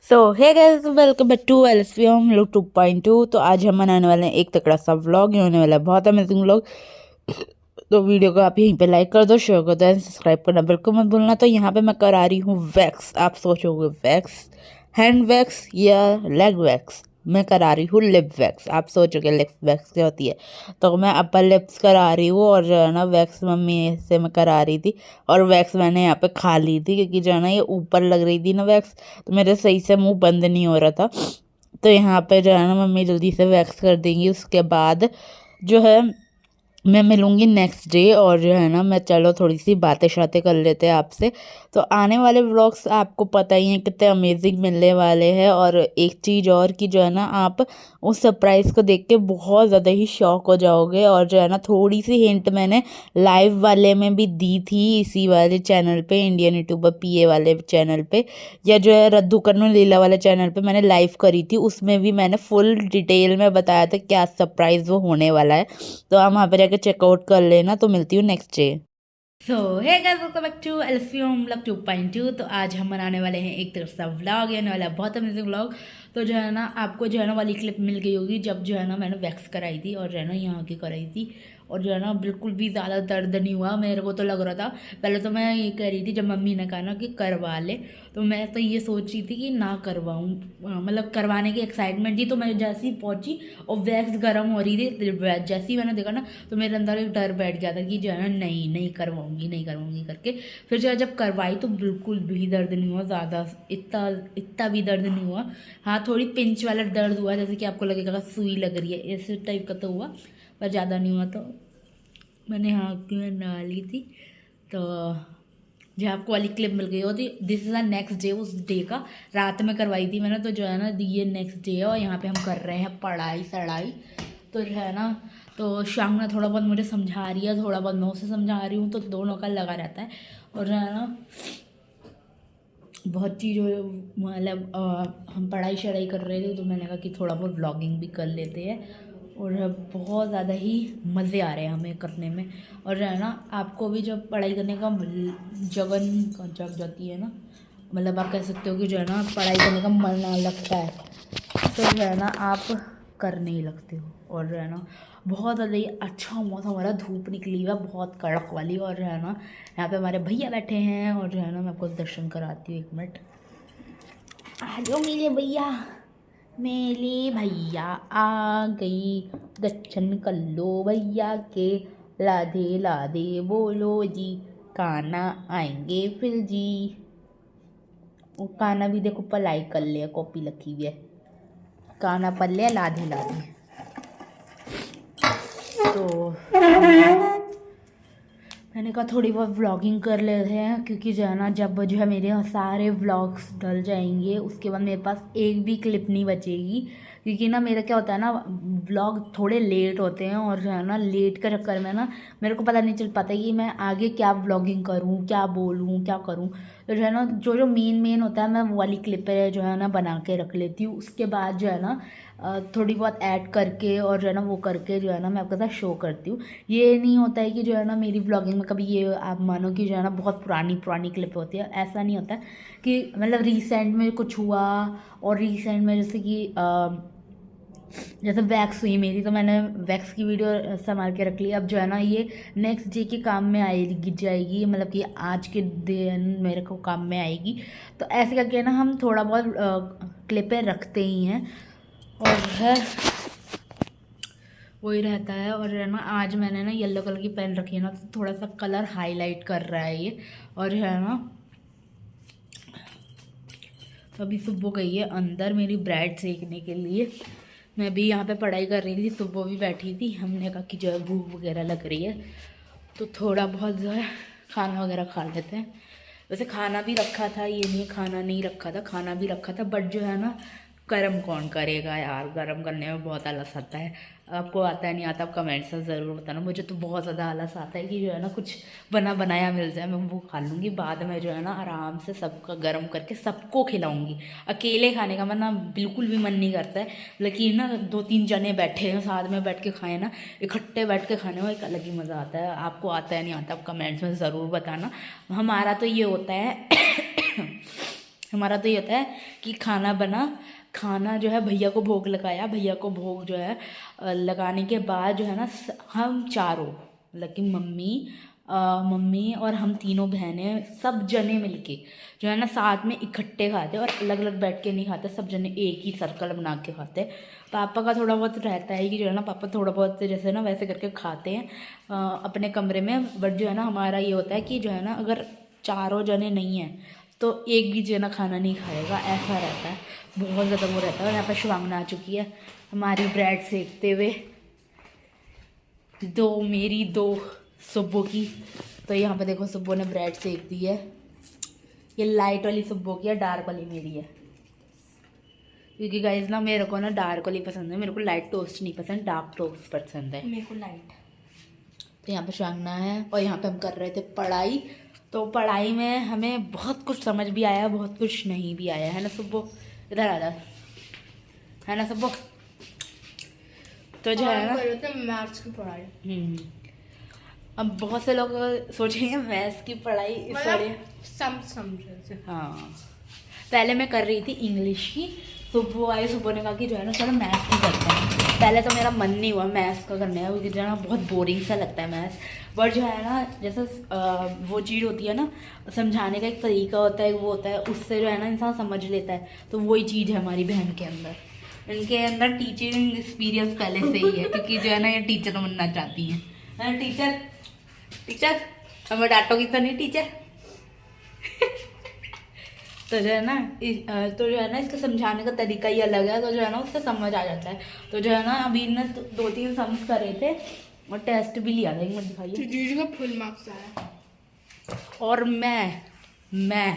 So hey guys, welcome back to LSV. हम लोग 2.2। तो आज हम बनाने वाले हैं एक तगड़ा सा व्लॉग। ये होने वाला है बहुत अमेजिंग व्लॉग। तो वीडियो को आप यहीं पे लाइक कर दो, शेयर कर दो एंड सब्सक्राइब करना बिल्कुल मत भूलना। तो यहाँ पे मैं करा रही हूँ वैक्स। आप सोचोगे वैक्स, हैंड वैक्स या लेग वैक्स? मैं करा रही हूँ लिप वैक्स। आप सोचोगे लिप वैक्स क्या होती है? तो मैं अपर लिप्स करा रही हूँ और जो है ना वैक्स मम्मी से मैं करा रही थी। और वैक्स मैंने यहाँ पे खा ली थी क्योंकि जो है ना ये ऊपर लग रही थी ना वैक्स, तो मेरे सही से मुंह बंद नहीं हो रहा था। तो यहाँ पे जो है ना मम्मी जल्दी से वैक्स कर देंगी। उसके बाद जो है मैं मिलूँगी नेक्स्ट डे। और जो है ना मैं चलो थोड़ी सी बातें शातें कर लेते हैं आपसे। तो आने वाले व्लॉग्स आपको पता ही है कितने अमेजिंग मिलने वाले हैं। और एक चीज़ और कि जो है ना आप उस सरप्राइज़ को देख के बहुत ज़्यादा ही शॉक हो जाओगे। और जो है ना थोड़ी सी हिंट मैंने लाइव वाले में भी दी थी, इसी वाले चैनल पे, इंडियन यूट्यूबर पीए वाले चैनल पे, या जो है रद्दू कन्नू लीला वाले चैनल पे मैंने लाइव करी थी। उसमें भी मैंने फुल डिटेल में बताया था क्या सरप्राइज़ वो होने वाला है। तो आप वहाँ पे जाके चेकआउट कर लेना। तो मिलती हूँ next day. So hey guys, welcome back to LSV home vlog 2.2। तो आज हम बनाने वाले हैं एक तरफ सा व्लॉग, यानी वाला है बहुत अमेजिंग व्लॉग। तो जो है ना आपको जो है ना वाली क्लिप मिल गई होगी जब जो है ना मैंने वैक्स कराई थी और जो है ना यहाँ की कराई थी। और जो है ना बिल्कुल भी ज़्यादा दर्द नहीं हुआ। मेरे को तो लग रहा था, पहले तो मैं ये कह रही थी जब मम्मी ने कहा ना कि करवा ले, तो मैं तो ये सोच रही थी कि ना करवाऊँ, मतलब करवाने की एक्साइटमेंट थी। तो मैं जैसे ही पहुँची और वैक्स गर्म हो रही थी, जैसे ही मैंने देखा ना तो मेरे अंदर एक डर बैठ गया था कि जो है ना नहीं नहीं करवाऊँगी, नहीं करवाऊँगी करके। फिर जो है जब करवाई तो बिल्कुल भी दर्द नहीं हुआ ज़्यादा, इतना इतना भी दर्द नहीं हुआ। हाँ, थोड़ी पिंच वाला दर्द हुआ, जैसे कि आपको लगेगा सुई लग रही है, इस टाइप का तो हुआ, पर ज़्यादा नहीं हुआ। तो मैंने हाथ में डाली थी। तो जो आपको वाली क्लिप मिल गई होती, this is the next day. उस डे का रात में करवाई थी मैंने। तो जो है ना ये नेक्स्ट डे है और यहाँ पे हम कर रहे हैं पढ़ाई सढ़ाई। तो जो है ना तो शाम में थोड़ा बहुत मुझे समझा रही है, थोड़ा बहुत मैं उसे समझा रही हूँ, तो दोनों का लगा रहता है। और जो है ना बहुत चीज़ मतलब हम पढ़ाई शढ़ाई कर रहे थे, तो मैंने कहा कि थोड़ा बहुत व्लॉगिंग भी कर लेते हैं। और बहुत ज़्यादा ही मज़े आ रहे हैं हमें करने में। और जो है ना आपको भी जब पढ़ाई करने का जगन जग जाती है ना, मतलब आप कह सकते हो कि जो है ना पढ़ाई करने का मन ना लगता है, तो जो है ना आप कर नहीं लगते हो। और जो है ना बहुत ज़्यादा ही अच्छा मौसम हो रहा है, धूप निकली हुई है बहुत कड़क वाली। और जो है ना यहाँ पे हमारे भैया बैठे हैं। और जो है ना मैं आपको दर्शन कराती हूँ, 1 मिनट। आ जाओ मेरे भैया, मेरी भैया आ गई, दर्शन कर लो भैया के, लाधे लाधे बोलो जी, काना आएंगे फिर जी। वो काना भी देखो पलाई कर लिया, कॉपी लखी हुई है, काना पढ़ लिया लाधे लाधे। तो मैंने कहा थोड़ी बहुत व्लॉगिंग कर लेते हैं, क्योंकि जो है ना जब जो है मेरे सारे व्लॉग्स डल जाएंगे उसके बाद मेरे पास एक भी क्लिप नहीं बचेगी। क्योंकि ना मेरा क्या होता है ना, व्लॉग थोड़े लेट होते हैं और जो है ना लेट के चक्कर में ना मेरे को पता नहीं चल पाता कि मैं आगे क्या व्लॉगिंग करूँ, क्या बोलूँ, क्या करूँ। तो जो है ना जो जो मेन होता है मैं वो वाली क्लिप जो है ना बना के रख लेती हूँ। उसके बाद जो है ना थोड़ी बहुत ऐड करके और जो है ना वो करके जो है ना मैं आपके साथ शो करती हूँ। ये नहीं होता है कि जो है ना मेरी ब्लॉगिंग में कभी ये आप मानो कि जो है ना बहुत पुरानी पुरानी क्लिप होती है, ऐसा नहीं होता कि मतलब रिसेंट में कुछ हुआ। और रिसेंट में जैसे कि जैसे वैक्स हुई मेरी, तो मैंने वैक्स की वीडियो संभाल के रख ली। अब जो है ना ये नेक्स्ट डे के काम में आएगी जाएगी, मतलब कि आज के दिन मेरे को काम में आएगी। तो ऐसे करके ना हम थोड़ा बहुत क्लिपें रखते ही हैं। और है वही रहता है। और है ना आज मैंने ना येलो कलर की पेन रखी है ना, तो थोड़ा सा कलर हाईलाइट कर रहा है ये। और है ना तो अभी सुबह गई है अंदर मेरी ब्रेड सेकने के लिए। मैं भी यहाँ पे पढ़ाई कर रही थी, सुबह भी बैठी थी। हमने कहा कि जो है भूख वगैरह लग रही है तो थोड़ा बहुत जो है खाना वगैरह खा लेते हैं। वैसे खाना भी रखा था, ये नहीं खाना नहीं रखा था, खाना भी रखा था, बट जो है ना गर्म कौन करेगा यार, गर्म करने में बहुत आलस आता है। आपको आता है नहीं आता, आप कमेंट्स में ज़रूर बताना। मुझे तो बहुत ज़्यादा आलस आता है कि जो है ना कुछ बना बनाया मिल जाए, मैं वो खा लूँगी। बाद में जो है ना आराम से सबका गर्म करके सबको खिलाऊँगी। अकेले खाने का ना बिल्कुल भी मन नहीं करता है, लेकिन ना 2-3 जने बैठे हैं साथ में बैठ के खाएँ ना, इकट्ठे बैठ के खाने में एक अलग ही मज़ा आता है। आपको आता है नहीं आता, आप कमेंट्स में ज़रूर बताना। हमारा तो ये होता है हमारा तो ये होता है कि खाना जो है भैया को भोग लगाया, भैया को भोग जो है लगाने के बाद जो है ना हम चारों, लेकिन मम्मी और हम तीनों बहनें सब जने मिलके जो है ना साथ में इकट्ठे खाते और अलग अलग बैठ के नहीं खाते, सब जने एक ही सर्कल बना के खाते। पापा का थोड़ा बहुत रहता है कि जो है ना पापा थोड़ा बहुत जैसे ना वैसे करके खाते हैं अपने कमरे में, बट जो है ना हमारा ये होता है कि जो है ना अगर चारों जने नहीं हैं तो एक भी जना खाना नहीं खाएगा, ऐसा रहता है। बहुत ज़्यादा वो रहता है। और यहाँ पर शिवांगना आ चुकी है हमारी ब्रेड सेकते हुए, दो सुब्बो की। तो यहाँ पे देखो सुब्बो ने ब्रेड सेक दी है। ये लाइट वाली सुब्बो की है, डार्क वाली मेरी है, क्योंकि गाइस ना मेरे को ना डार्क वाली पसंद है, मेरे को लाइट टोस्ट नहीं पसंद, डार्क टोस्ट पसंद है, मेरे को लाइट। तो यहाँ पे शिवांगना है और यहाँ पे हम कर रहे थे पढ़ाई। तो पढ़ाई में हमें बहुत कुछ समझ भी आया, बहुत कुछ नहीं भी आया, है ना सुब्बो? इधर आ जा, है ना सुब्बो? तो जो है ना मैथ्स की पढ़ाई, अब बहुत से लोग सोचेंगे मैथ्स की पढ़ाई समझे। हाँ, पहले मैं कर रही थी इंग्लिश की, सुब्बो ने कहा कि जो है ना चलो मैथ्स की करते हैं। पहले तो मेरा मन नहीं हुआ मैथ्स का करने का, क्योंकि जो है ना बहुत बोरिंग सा लगता है मैथ्स। बट जो है ना जैसे वो चीज़ होती है ना, समझाने का एक तरीका होता है, वो होता है, उससे जो है ना इंसान समझ लेता है। तो वही चीज़ है हमारी बहन के अंदर, इनके अंदर टीचिंग एक्सपीरियंस पहले से ही है, क्योंकि जो है ना ये टीचर बनना चाहती हैं। टीचर हमें डांटोगी तो नहीं टीचर? तो जो है ना इसका समझाने का तरीका ही अलग है, तो जो है ना उससे समझ आ जाता है। तो जो है ना अभी ने 2-3 सम्स करे थे और टेस्ट भी लिया था, एक मिनट दिखाइए। जीजू का फुल मार्क्स आया। और मैं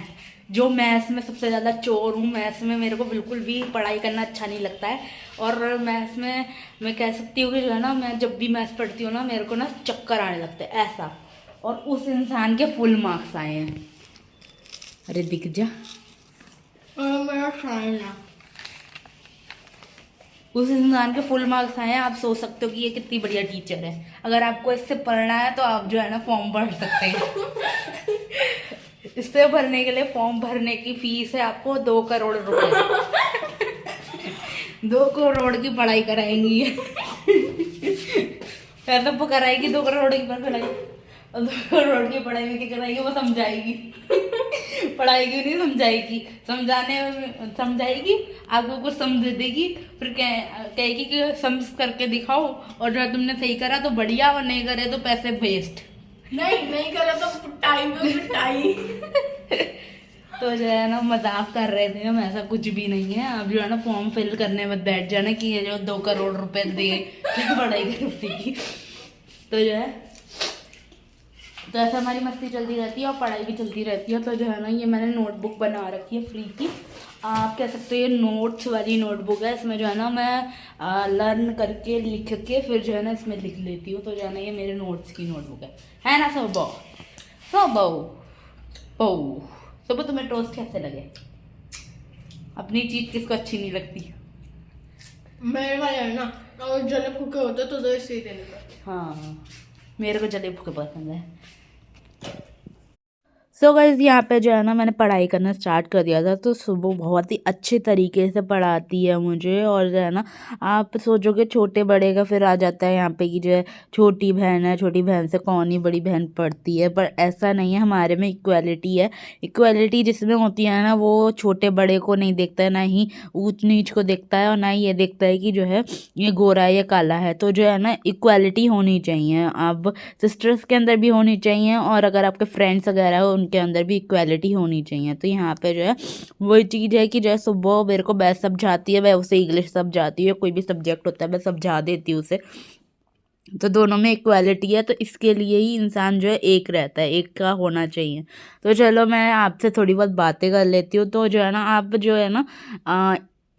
जो मैथ्स में सबसे ज़्यादा चोर हूँ, मैथ्स में मेरे को बिल्कुल भी पढ़ाई करना अच्छा नहीं लगता है। और मैथ्स में मैं कह सकती हूँ कि जो है ना मैं जब भी मैथ्स पढ़ती हूँ ना मेरे को ना चक्कर आने लगते हैं ऐसा, और उस इंसान के फुल मार्क्स आए हैं। अरे दिख जा मेरा साइना, उस इंसान के फुल मार्क्स आए हैं। आप सोच सकते हो कि ये कितनी बढ़िया टीचर है। अगर आपको इससे पढ़ना है तो आप जो है ना फॉर्म भर सकते हैं। इससे भरने के लिए फॉर्म भरने की फीस है आपको 2 करोड़ रुपए। 2 करोड़ की पढ़ाई कराएंगी। ऐसा वो कराएगी 2 करोड़ की पढ़ाई, 2 करोड़ की पढ़ाई में क्या कराएगी? वो समझाएगी। पढ़ाई क्यों नहीं समझाएगी? समझाएगी, आपको कुछ समझ देगी, फिर कहेगी कि समझ करके दिखाओ, और जो तुमने सही करा तो बढ़िया, और नहीं करे तो पैसे वेस्ट। नहीं करा तो पिटाई। तो जो है ना मजाक कर रहे थे हम, ऐसा कुछ भी नहीं है। आप जो है ना फॉर्म फिल करने मत बैठ जाना कि ये जो 2 करोड़ रुपए दे पढ़ाई करती। तो जो है तो ऐसा हमारी मस्ती चलती रहती है और पढ़ाई भी चलती रहती है। तो जो है ना ये मैंने नोटबुक बना रखी है फ्री की, आप कह सकते हो ये नोट्स वाली नोटबुक है। इसमें जो है ना मैं लर्न करके लिख के फिर जो है ना इसमें लिख लेती हूँ। तो जो है ना ये मेरे नोट्स की नोटबुक है ना सुबह तुम्हें टोस्ट कैसे लगे? अपनी चीज़ किसको अच्छी नहीं लगती? मेरे वाले है ना, और जले फूके होते तो इसी देने का। हाँ, मेरे को जले फूके पसंद है। सो गाइस यहाँ पे जो है ना मैंने पढ़ाई करना स्टार्ट कर दिया था। तो सुबह बहुत ही अच्छे तरीके से पढ़ाती है मुझे। और जो है ना आप सोचोगे छोटे बड़े का फिर आ जाता है यहाँ पे कि जो है छोटी बहन है, छोटी बहन से कौन ही बड़ी बहन पढ़ती है, पर ऐसा नहीं है। हमारे में इक्वालिटी है। इक्वालिटी जिसमें होती है ना वो छोटे बड़े को नहीं देखता है, ना ही ऊंच नीच को देखता है, और ना ही ये देखता है कि जो है ये गोरा है या काला है। तो जो है ना इक्वालिटी होनी चाहिए, अब सिस्टर्स के अंदर भी होनी चाहिए, और अगर आपके फ्रेंड्स वगैरह हो उनके अंदर भी इक्वालिटी होनी चाहिए। तो यहाँ पे जो है वही चीज़ है कि जो है सुबह मेरे को मैथ्स समझाती है, वह उसे इंग्लिश समझाती है, कोई भी सब्जेक्ट होता है मैं समझा देती हूँ उसे। तो दोनों में इक्वालिटी है, तो इसके लिए ही इंसान जो है एक रहता है, एक का होना चाहिए। तो चलो मैं आपसे थोड़ी बहुत बातें कर लेती हूँ। तो जो है ना आप जो है ना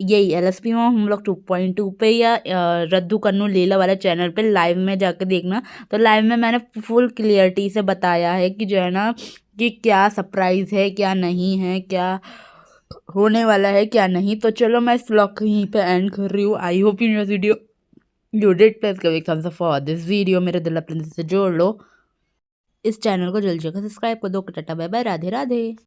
यही LSP में हम लोग 2.2 पे या रद्दू कन्नू लीला वाला चैनल पे लाइव में जाके देखना। तो लाइव में मैंने फुल क्लियरिटी से बताया है कि जो है ना कि क्या सरप्राइज़ है, क्या नहीं है, क्या होने वाला है, क्या नहीं। तो चलो मैं इस व्लॉग को यहीं पे एंड कर रही हूँ। I hope you video you did please give Thums up for this video. मेरे दिल अपने से जोड़ लो। इस चैनल को जल्दी जगह सब्सक्राइब कर दो। Tata bye bye, Radhe Radhe.